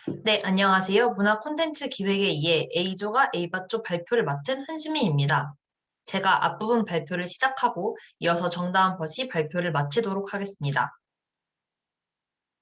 네, 안녕하세요. 문화 콘텐츠 기획에 의해 A조가 A바쪽 발표를 맡은 한시민입니다. 제가 앞부분 발표를 시작하고 이어서 정다은 벗이 발표를 마치도록 하겠습니다.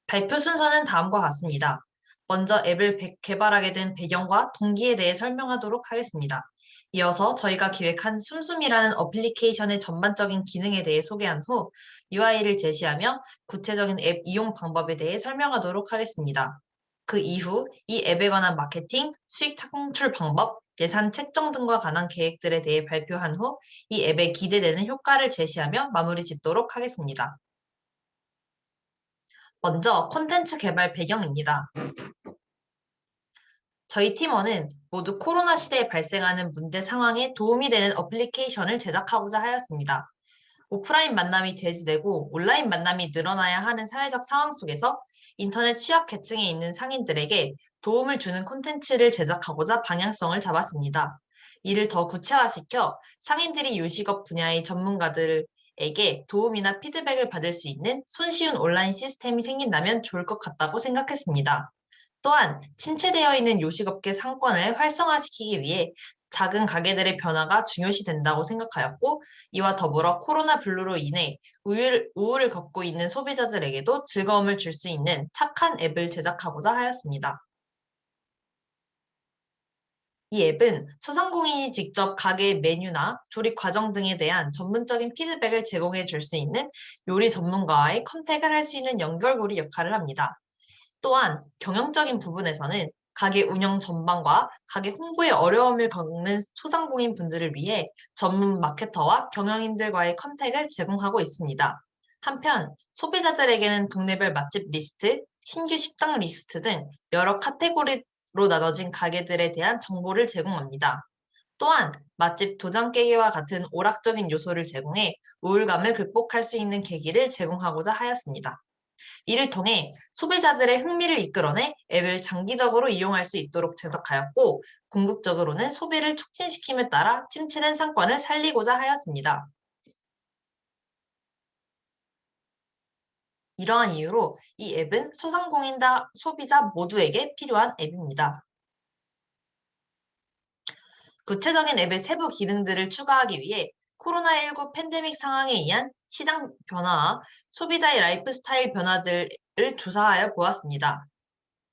발표 순서는 다음과 같습니다. 먼저 앱을 개발하게 된 배경과 동기에 대해 설명하도록 하겠습니다. 이어서 저희가 기획한 숨숨이라는 어플리케이션의 전반적인 기능에 대해 소개한 후 UI를 제시하며 구체적인 앱 이용 방법에 대해 설명하도록 하겠습니다. 그 이후 이 앱에 관한 마케팅, 수익 창출 방법, 예산 책정 등과 관한 계획들에 대해 발표한 후 이 앱에 기대되는 효과를 제시하며 마무리 짓도록 하겠습니다. 먼저 콘텐츠 개발 배경입니다. 저희 팀원은 모두 코로나 시대에 발생하는 문제 상황에 도움이 되는 어플리케이션을 제작하고자 하였습니다. 오프라인 만남이 제지되고 온라인 만남이 늘어나야 하는 사회적 상황 속에서 인터넷 취약 계층에 있는 상인들에게 도움을 주는 콘텐츠를 제작하고자 방향성을 잡았습니다. 이를 더 구체화시켜 상인들이 요식업 분야의 전문가들에게 도움이나 피드백을 받을 수 있는 손쉬운 온라인 시스템이 생긴다면 좋을 것 같다고 생각했습니다. 또한 침체되어 있는 요식업계 상권을 활성화시키기 위해 작은 가게들의 변화가 중요시 된다고 생각하였고, 이와 더불어 코로나 블루로 인해 우울을 겪고 있는 소비자들에게도 즐거움을 줄 수 있는 착한 앱을 제작하고자 하였습니다. 이 앱은 소상공인이 직접 가게 메뉴나 조립 과정 등에 대한 전문적인 피드백을 제공해 줄 수 있는 요리 전문가와의 컨택을 할 수 있는 연결고리 역할을 합니다. 또한 경영적인 부분에서는 가게 운영 전반과 가게 홍보에 어려움을 겪는 소상공인 분들을 위해 전문 마케터와 경영인들과의 컨택을 제공하고 있습니다. 한편 소비자들에게는 동네별 맛집 리스트, 신규 식당 리스트 등 여러 카테고리로 나눠진 가게들에 대한 정보를 제공합니다. 또한 맛집 도장 깨기와 같은 오락적인 요소를 제공해 우울감을 극복할 수 있는 계기를 제공하고자 하였습니다. 이를 통해 소비자들의 흥미를 이끌어내 앱을 장기적으로 이용할 수 있도록 제작하였고, 궁극적으로는 소비를 촉진시킴에 따라 침체된 상권을 살리고자 하였습니다. 이러한 이유로 이 앱은 소상공인과 소비자 모두에게 필요한 앱입니다. 구체적인 앱의 세부 기능들을 추가하기 위해 코로나19 팬데믹 상황에 의한 시장 변화와 소비자의 라이프 스타일 변화들을 조사하여 보았습니다.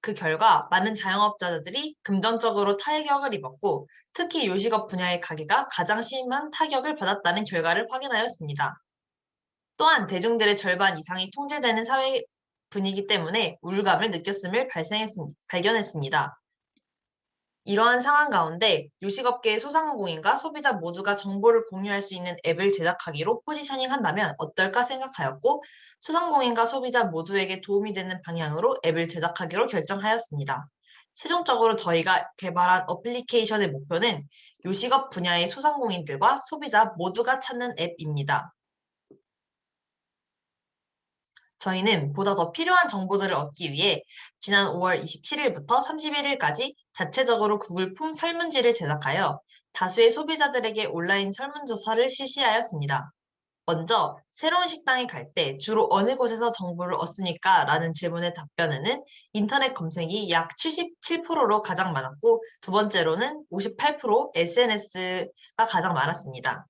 그 결과 많은 자영업자들이 금전적으로 타격을 입었고, 특히 요식업 분야의 가게가 가장 심한 타격을 받았다는 결과를 확인하였습니다. 또한 대중들의 절반 이상이 통제되는 사회 분위기 때문에 우울감을 느꼈음을 발견했습니다. 이러한 상황 가운데 요식업계의 소상공인과 소비자 모두가 정보를 공유할 수 있는 앱을 제작하기로 포지셔닝한다면 어떨까 생각하였고, 소상공인과 소비자 모두에게 도움이 되는 방향으로 앱을 제작하기로 결정하였습니다. 최종적으로 저희가 개발한 어플리케이션의 목표는 요식업 분야의 소상공인들과 소비자 모두가 찾는 앱입니다. 저희는 보다 더 필요한 정보들을 얻기 위해 지난 5월 27일부터 31일까지 자체적으로 구글 폼 설문지를 제작하여 다수의 소비자들에게 온라인 설문조사를 실시하였습니다. 먼저 새로운 식당에 갈 때 주로 어느 곳에서 정보를 얻습니까? 라는 질문의 답변에는 인터넷 검색이 약 77%로 가장 많았고, 두 번째로는 58% SNS가 가장 많았습니다.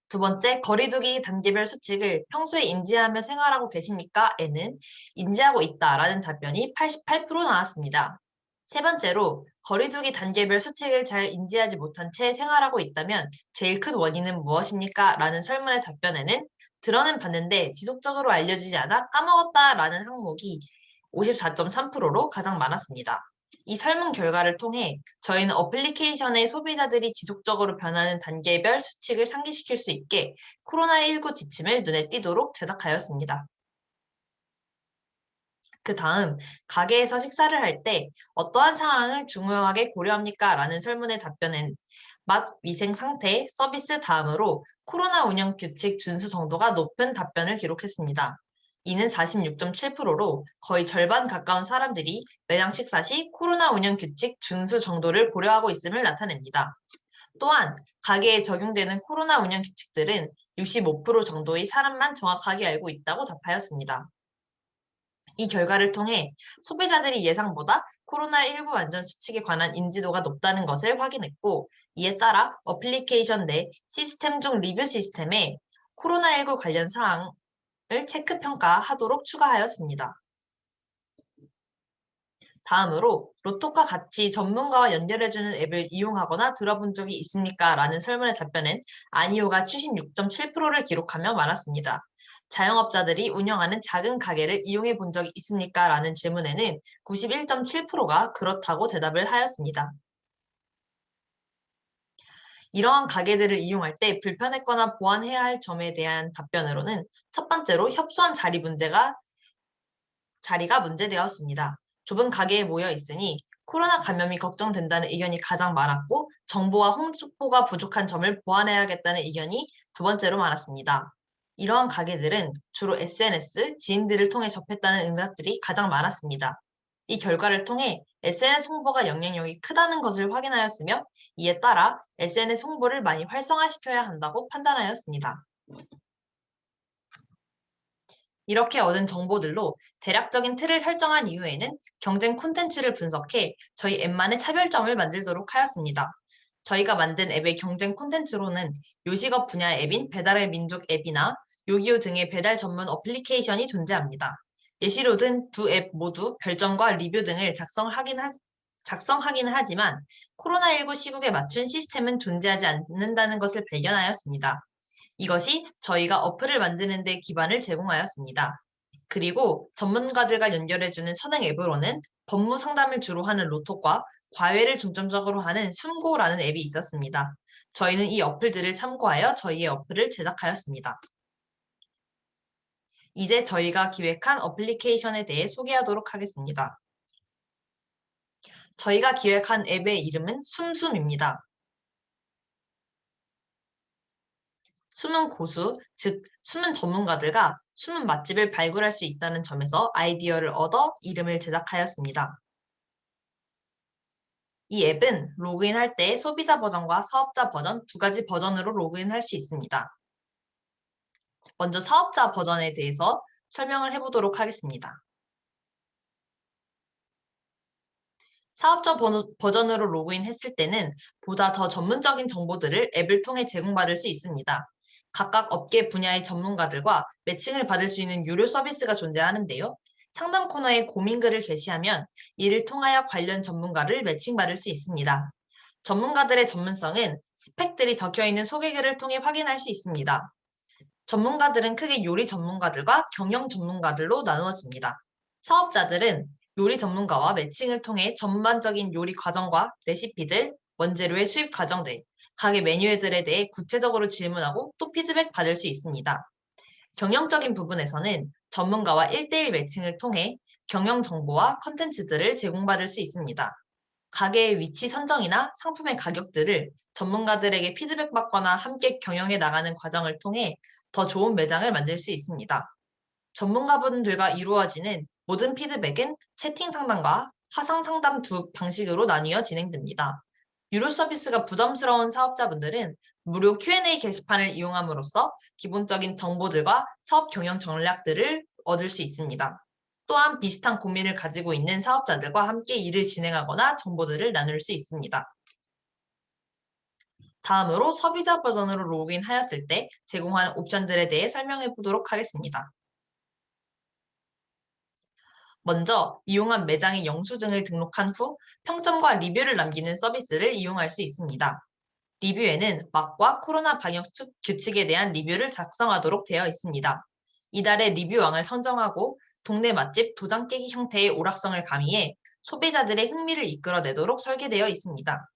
두 번째, 거리두기 단계별 수칙을 평소에 인지하며 생활하고 계십니까? 에는 인지하고 있다라는 답변이 88% 나왔습니다. 세 번째로, 거리두기 단계별 수칙을 잘 인지하지 못한 채 생활하고 있다면 제일 큰 원인은 무엇입니까? 라는 설문의 답변에는 들어는 봤는데 지속적으로 알려지지 않아 까먹었다라는 항목이 54.3%로 가장 많았습니다. 이 설문 결과를 통해 저희는 어플리케이션의 소비자들이 지속적으로 변하는 단계별 수칙을 상기시킬 수 있게 코로나19 지침을 눈에 띄도록 제작하였습니다. 그 다음, 가게에서 식사를 할 때 어떠한 상황을 중요하게 고려합니까? 라는 설문의 답변은 맛, 위생 상태, 서비스 다음으로 코로나 운영 규칙 준수 정도가 높은 답변을 기록했습니다. 이는 46.7%로 거의 절반 가까운 사람들이 매장 식사 시 코로나 운영 규칙 준수 정도를 고려하고 있음을 나타냅니다. 또한 가게에 적용되는 코로나 운영 규칙들은 65% 정도의 사람만 정확하게 알고 있다고 답하였습니다. 이 결과를 통해 소비자들이 예상보다 코로나19 안전 수칙에 관한 인지도가 높다는 것을 확인했고, 이에 따라 어플리케이션 내 시스템 중 리뷰 시스템에 코로나19 관련 사항을 체크 평가하도록 추가하였습니다. 다음으로 로톡과 같이 전문가와 연결해주는 앱을 이용하거나 들어본 적이 있습니까? 라는 설문의 답변은 아니오가 76.7%를 기록하며 말았습니다. 자영업자들이 운영하는 작은 가게를 이용해 본 적이 있습니까? 라는 질문에는 91.7%가 그렇다고 대답을 하였습니다. 이러한 가게들을 이용할 때 불편했거나 보완해야 할 점에 대한 답변으로는 첫 번째로 협소한 자리가 문제되었습니다. 좁은 가게에 모여 있으니 코로나 감염이 걱정된다는 의견이 가장 많았고, 정보와 홍보가 부족한 점을 보완해야겠다는 의견이 두 번째로 많았습니다. 이러한 가게들은 주로 SNS, 지인들을 통해 접했다는 응답들이 가장 많았습니다. 이 결과를 통해 SNS 홍보가 영향력이 크다는 것을 확인하였으며, 이에 따라 SNS 홍보를 많이 활성화시켜야 한다고 판단하였습니다. 이렇게 얻은 정보들로 대략적인 틀을 설정한 이후에는 경쟁 콘텐츠를 분석해 저희 앱만의 차별점을 만들도록 하였습니다. 저희가 만든 앱의 경쟁 콘텐츠로는 요식업 분야 앱인 배달의 민족 앱이나 요기요 등의 배달 전문 어플리케이션이 존재합니다. 예시로 든 두 앱 모두 별점과 리뷰 등을 작성하기는 하지만 코로나19 시국에 맞춘 시스템은 존재하지 않는다는 것을 발견하였습니다. 이것이 저희가 어플을 만드는 데 기반을 제공하였습니다. 그리고 전문가들과 연결해주는 선행 앱으로는 법무 상담을 주로 하는 로톡과 과외를 중점적으로 하는 숨고라는 앱이 있었습니다. 저희는 이 어플들을 참고하여 저희의 어플을 제작하였습니다. 이제 저희가 기획한 어플리케이션에 대해 소개하도록 하겠습니다. 저희가 기획한 앱의 이름은 숨숨입니다. 숨은 고수, 즉 숨은 전문가들과 숨은 맛집을 발굴할 수 있다는 점에서 아이디어를 얻어 이름을 제작하였습니다. 이 앱은 로그인할 때 소비자 버전과 사업자 버전 두 가지 버전으로 로그인할 수 있습니다. 먼저 사업자 버전에 대해서 설명을 해보도록 하겠습니다. 사업자 버전으로 로그인했을 때는 보다 더 전문적인 정보들을 앱을 통해 제공받을 수 있습니다. 각각 업계 분야의 전문가들과 매칭을 받을 수 있는 유료 서비스가 존재하는데요. 상담 코너에 고민글을 게시하면 이를 통하여 관련 전문가를 매칭받을 수 있습니다. 전문가들의 전문성은 스펙들이 적혀있는 소개글을 통해 확인할 수 있습니다. 전문가들은 크게 요리 전문가들과 경영 전문가들로 나누어집니다. 사업자들은 요리 전문가와 매칭을 통해 전반적인 요리 과정과 레시피들, 원재료의 수입 과정들, 가게 메뉴들에 대해 구체적으로 질문하고 또 피드백 받을 수 있습니다. 경영적인 부분에서는 전문가와 1대1 매칭을 통해 경영 정보와 컨텐츠들을 제공받을 수 있습니다. 가게의 위치 선정이나 상품의 가격들을 전문가들에게 피드백받거나 함께 경영해 나가는 과정을 통해 더 좋은 매장을 만들 수 있습니다. 전문가분들과 이루어지는 모든 피드백은 채팅 상담과 화상 상담 두 방식으로 나뉘어 진행됩니다. 유료 서비스가 부담스러운 사업자분들은 무료 Q&A 게시판을 이용함으로써 기본적인 정보들과 사업 경영 전략들을 얻을 수 있습니다. 또한 비슷한 고민을 가지고 있는 사업자들과 함께 일을 진행하거나 정보들을 나눌 수 있습니다. 다음으로 소비자 버전으로 로그인하였을 때 제공하는 옵션들에 대해 설명해 보도록 하겠습니다. 먼저 이용한 매장의 영수증을 등록한 후 평점과 리뷰를 남기는 서비스를 이용할 수 있습니다. 리뷰에는 맛과 코로나 방역 규칙에 대한 리뷰를 작성하도록 되어 있습니다. 이달의 리뷰왕을 선정하고 동네 맛집 도장 깨기 형태의 오락성을 가미해 소비자들의 흥미를 이끌어내도록 설계되어 있습니다.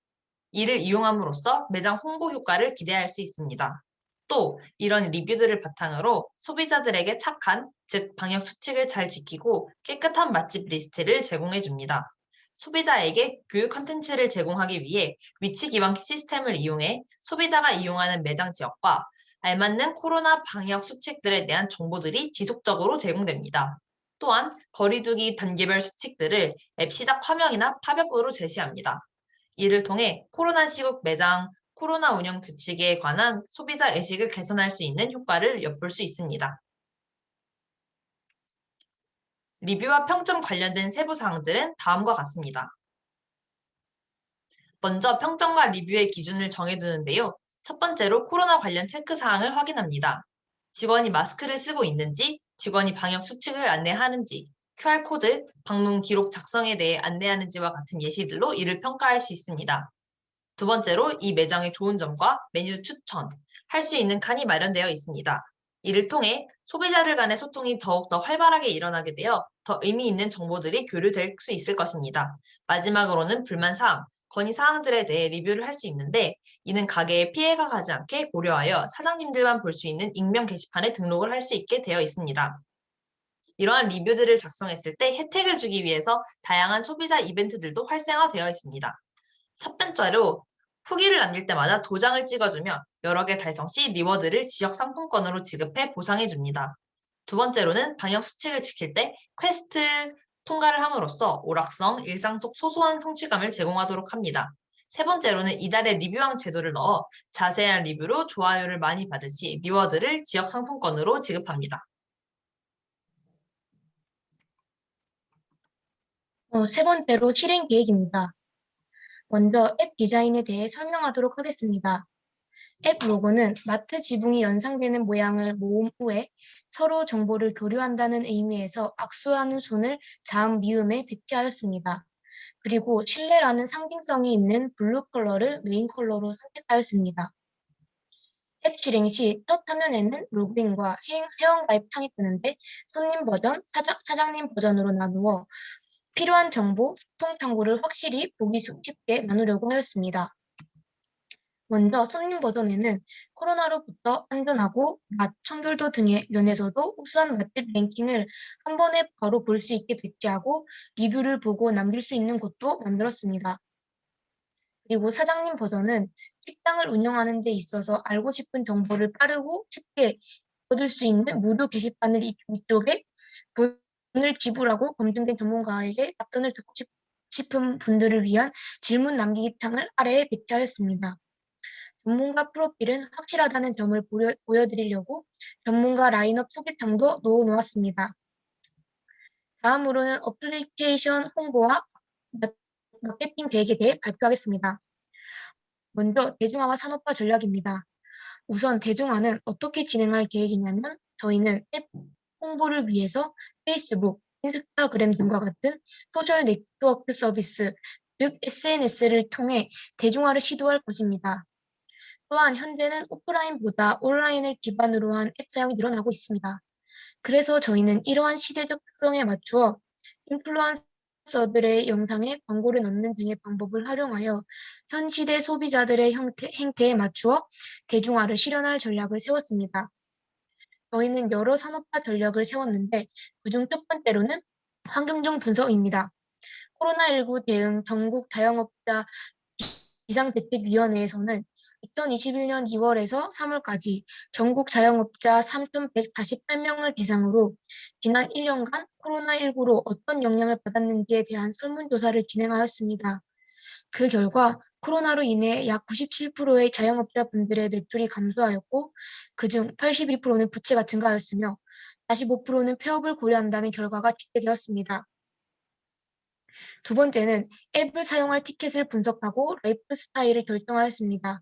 이를 이용함으로써 매장 홍보 효과를 기대할 수 있습니다. 또 이런 리뷰들을 바탕으로 소비자들에게 착한, 즉 방역 수칙을 잘 지키고 깨끗한 맛집 리스트를 제공해 줍니다. 소비자에게 교육 컨텐츠를 제공하기 위해 위치 기반 시스템을 이용해 소비자가 이용하는 매장 지역과 알맞는 코로나 방역 수칙들에 대한 정보들이 지속적으로 제공됩니다. 또한 거리두기 단계별 수칙들을 앱 시작 화면이나 팝업으로 제시합니다. 이를 통해 코로나 시국 매장 코로나 운영 규칙에 관한 소비자 의식을 개선할 수 있는 효과를 엿볼 수 있습니다. 리뷰와 평점 관련된 세부 사항들은 다음과 같습니다. 먼저 평점과 리뷰의 기준을 정해두는데요. 첫 번째로 코로나 관련 체크 사항을 확인합니다. 직원이 마스크를 쓰고 있는지, 직원이 방역 수칙을 안내하는지, QR코드, 방문 기록 작성에 대해 안내하는지와 같은 예시들로 이를 평가할 수 있습니다. 두 번째로 이 매장의 좋은 점과 메뉴 추천, 할 수 있는 칸이 마련되어 있습니다. 이를 통해 소비자들 간의 소통이 더욱더 활발하게 일어나게 되어 더 의미 있는 정보들이 교류될 수 있을 것입니다. 마지막으로는 불만 사항, 건의 사항들에 대해 리뷰를 할 수 있는데 이는 가게에 피해가 가지 않게 고려하여 사장님들만 볼 수 있는 익명 게시판에 등록을 할 수 있게 되어 있습니다. 이러한 리뷰들을 작성했을 때 혜택을 주기 위해서 다양한 소비자 이벤트들도 활성화되어 있습니다. 첫 번째로 후기를 남길 때마다 도장을 찍어주며 여러 개 달성 시 리워드를 지역 상품권으로 지급해 보상해 줍니다. 두 번째로는 방역 수칙을 지킬 때 퀘스트 통과를 함으로써 오락성, 일상 속 소소한 성취감을 제공하도록 합니다. 세 번째로는 이달의 리뷰왕 제도를 넣어 자세한 리뷰로 좋아요를 많이 받은 시 리워드를 지역 상품권으로 지급합니다. 세 번째로 실행 계획입니다. 먼저 앱 디자인에 대해 설명하도록 하겠습니다. 앱 로고는 마트 지붕이 연상되는 모양을 모은 후에 서로 정보를 교류한다는 의미에서 악수하는 손을 자음 미음에 배치하였습니다. 그리고 신뢰라는 상징성이 있는 블루 컬러를 메인 컬러로 선택하였습니다. 앱 실행 시 첫 화면에는 로그인과 회원가입 창이 뜨는데 손님 버전, 사장님 버전으로 나누어 필요한 정보, 소통 창구를 확실히 보기 쉽게 나누려고 하였습니다. 먼저 손님 버전에는 코로나로부터 안전하고 맛, 청결도 등의 면에서도 우수한 맛집 랭킹을 한 번에 바로 볼 수 있게 배치하고 리뷰를 보고 남길 수 있는 곳도 만들었습니다. 그리고 사장님 버전은 식당을 운영하는 데 있어서 알고 싶은 정보를 빠르고 쉽게 얻을 수 있는 무료 게시판을 위쪽에 돈을 지불하고 검증된 전문가에게 답변을 듣고 싶은 분들을 위한 질문 남기기 창을 아래에 배치하였습니다. 전문가 프로필은 확실하다는 점을 보여드리려고 전문가 라인업 소개창도 놓았습니다. 다음으로는 어플리케이션 홍보와 마케팅 계획에 대해 발표하겠습니다. 먼저 대중화와 산업화 전략입니다. 우선 대중화는 어떻게 진행할 계획이냐면 저희는 앱 홍보를 위해서 페이스북, 인스타그램 등과 같은 소셜 네트워크 서비스, 즉 SNS를 통해 대중화를 시도할 것입니다. 또한 현재는 오프라인보다 온라인을 기반으로 한 앱 사용이 늘어나고 있습니다. 그래서 저희는 이러한 시대적 특성에 맞추어 인플루언서들의 영상에 광고를 넣는 등의 방법을 활용하여 현 시대 소비자들의 행태에 맞추어 대중화를 실현할 전략을 세웠습니다. 저희는 여러 산업화 전략을 세웠는데 그중 첫 번째로는 환경적 분석입니다. 코로나19 대응 전국 자영업자 비상대책위원회에서는 2021년 2월에서 3월까지 전국 자영업자 3,148명을 대상으로 지난 1년간 코로나19로 어떤 영향을 받았는지에 대한 설문조사를 진행하였습니다. 그 결과 코로나로 인해 약 97%의 자영업자분들의 매출이 감소하였고 그중 81%는 부채가 증가하였으며 45%는 폐업을 고려한다는 결과가 집계되었습니다. 두 번째는 앱을 사용할 티켓을 분석하고 라이프 스타일을 결정하였습니다.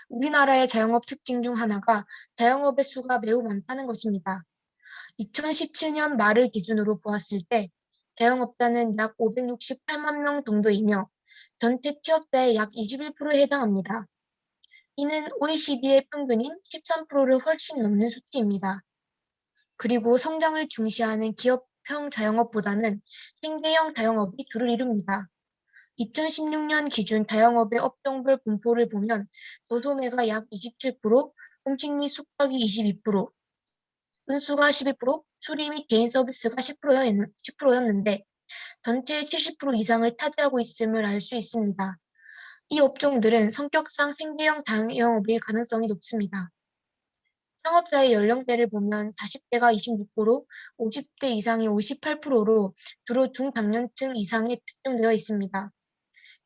우리나라의 자영업 특징 중 하나가 자영업의 수가 매우 많다는 것입니다. 2017년 말을 기준으로 보았을 때 자영업자는 약 568만 명 정도이며 전체 취업자의 약 21%에 해당합니다. 이는 OECD의 평균인 13%를 훨씬 넘는 수치입니다. 그리고 성장을 중시하는 기업형 자영업보다는 생계형 자영업이 주를 이룹니다. 2016년 기준 자영업의 업종별 분포를 보면 도소매가 약 27%, 음식 및 숙박이 22%, 운수가 12%, 수리 및 개인 서비스가 10%였는데 전체의 70% 이상을 차지하고 있음을 알 수 있습니다. 이 업종들은 성격상 생계형 자영업일 가능성이 높습니다. 창업자의 연령대를 보면 40대가 26%, 50대 이상이 58%로 주로 중장년층 이상에 집중되어 있습니다.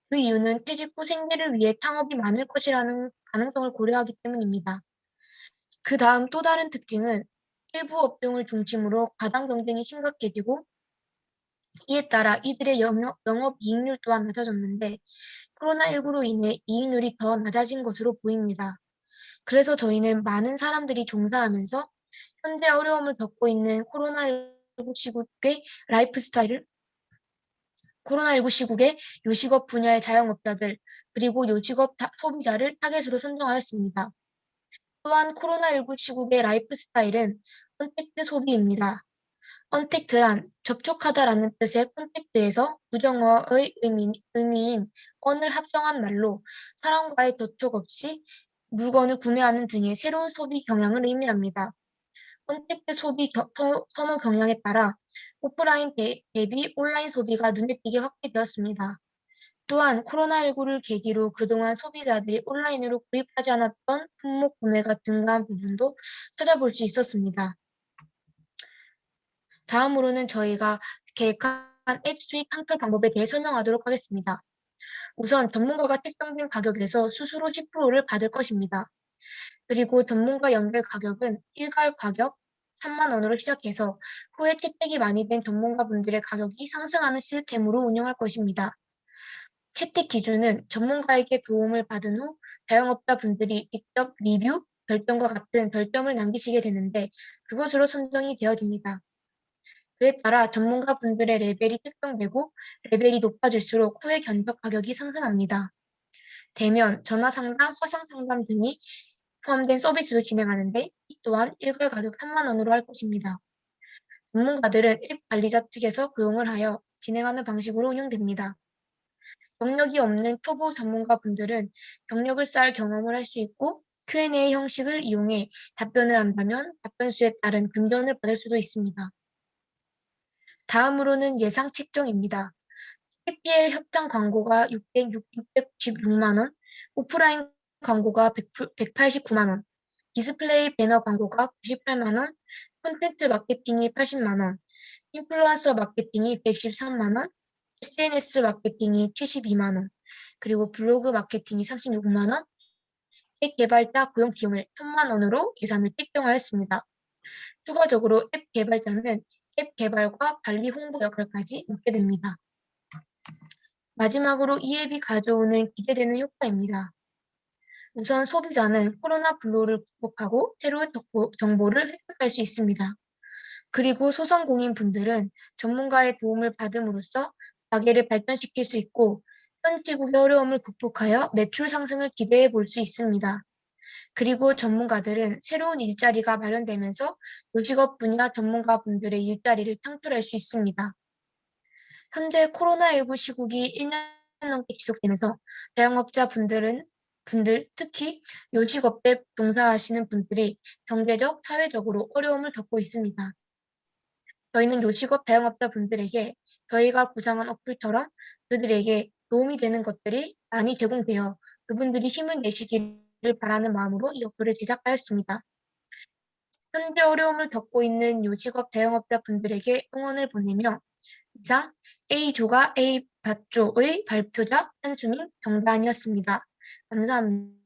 그 이유는 퇴직 후 생계를 위해 창업이 많을 것이라는 가능성을 고려하기 때문입니다. 그 다음 또 다른 특징은 일부 업종을 중심으로 가당 경쟁이 심각해지고 이에 따라 이들의 영업이익률 또한 낮아졌는데 코로나19로 인해 이익률이 더 낮아진 것으로 보입니다. 그래서 저희는 많은 사람들이 종사하면서 현재 어려움을 겪고 있는 코로나19 시국의 요식업 분야의 자영업자들, 그리고 요식업 소비자를 타겟으로 선정하였습니다. 또한 코로나19 시국의 라이프 스타일은 컨택트 소비입니다. 컨택트란 접촉하다라는 뜻의 컨택트에서 부정어의 의미인 언을 합성한 말로 사람과의 접촉 없이 물건을 구매하는 등의 새로운 소비 경향을 의미합니다. 컨택트 소비 선호 경향에 따라 오프라인 대비 온라인 소비가 눈에 띄게 확대되었습니다. 또한 코로나19를 계기로 그동안 소비자들이 온라인으로 구입하지 않았던 품목 구매가 증가한 부분도 찾아볼 수 있었습니다. 다음으로는 저희가 계획한 앱 수익 창출 방법에 대해 설명하도록 하겠습니다. 우선 전문가가 책정된 가격에서 수수료 10%를 받을 것입니다. 그리고 전문가 연결 가격은 일괄 가격 3만 원으로 시작해서 후에 채택이 많이 된 전문가분들의 가격이 상승하는 시스템으로 운영할 것입니다. 채택 기준은 전문가에게 도움을 받은 후 자영업자분들이 직접 리뷰, 별점과 같은 별점을 남기시게 되는데 그것으로 선정이 되어집니다. 그에 따라 전문가분들의 레벨이 특정되고 레벨이 높아질수록 후에 견적 가격이 상승합니다. 대면, 전화 상담, 화상 상담 등이 포함된 서비스도 진행하는데 이 또한 일괄 가격 3만 원으로 할 것입니다. 전문가들은 앱 관리자 측에서 고용을 하여 진행하는 방식으로 운영됩니다. 경력이 없는 초보 전문가분들은 경력을 쌓을 경험을 할 수 있고 Q&A 형식을 이용해 답변을 한다면 답변 수에 따른 금전을 받을 수도 있습니다. 다음으로는 예상 책정입니다. PPL 협찬 광고가 696만 원, 오프라인 광고가 189만 원, 디스플레이 배너 광고가 98만 원, 콘텐츠 마케팅이 80만 원, 인플루언서 마케팅이 113만 원, SNS 마케팅이 72만 원, 그리고 블로그 마케팅이 36만 원, 앱 개발자 고용 비용을 1,000만 원으로 예산을 책정하였습니다. 추가적으로 앱 개발자는 앱 개발과 관리 홍보 역할까지 맡게 됩니다. 마지막으로 이 앱이 가져오는 기대되는 효과입니다. 우선 소비자는 코로나 블루를 극복하고 새로운 정보를 획득할 수 있습니다. 그리고 소상공인 분들은 전문가의 도움을 받음으로써 가게를 발전시킬 수 있고 현 시국의 어려움을 극복하여 매출 상승을 기대해 볼 수 있습니다. 그리고 전문가들은 새로운 일자리가 마련되면서 요식업 분야 전문가분들의 일자리를 창출할 수 있습니다. 현재 코로나19 시국이 1년 넘게 지속되면서 자영업자 특히 요식업에 종사하시는 분들이 경제적, 사회적으로 어려움을 겪고 있습니다. 저희는 요식업 자영업자 분들에게 저희가 구상한 어플처럼 그들에게 도움이 되는 것들이 많이 제공되어 그분들이 힘을 내시기를 바라는 마음으로 이 어플을 제작하였습니다. 현재 어려움을 겪고 있는 요식업 자영업자 분들에게 응원을 보내며 이상 A조가 A밭조의 발표자 한수민 경단이었습니다. 감사합니다.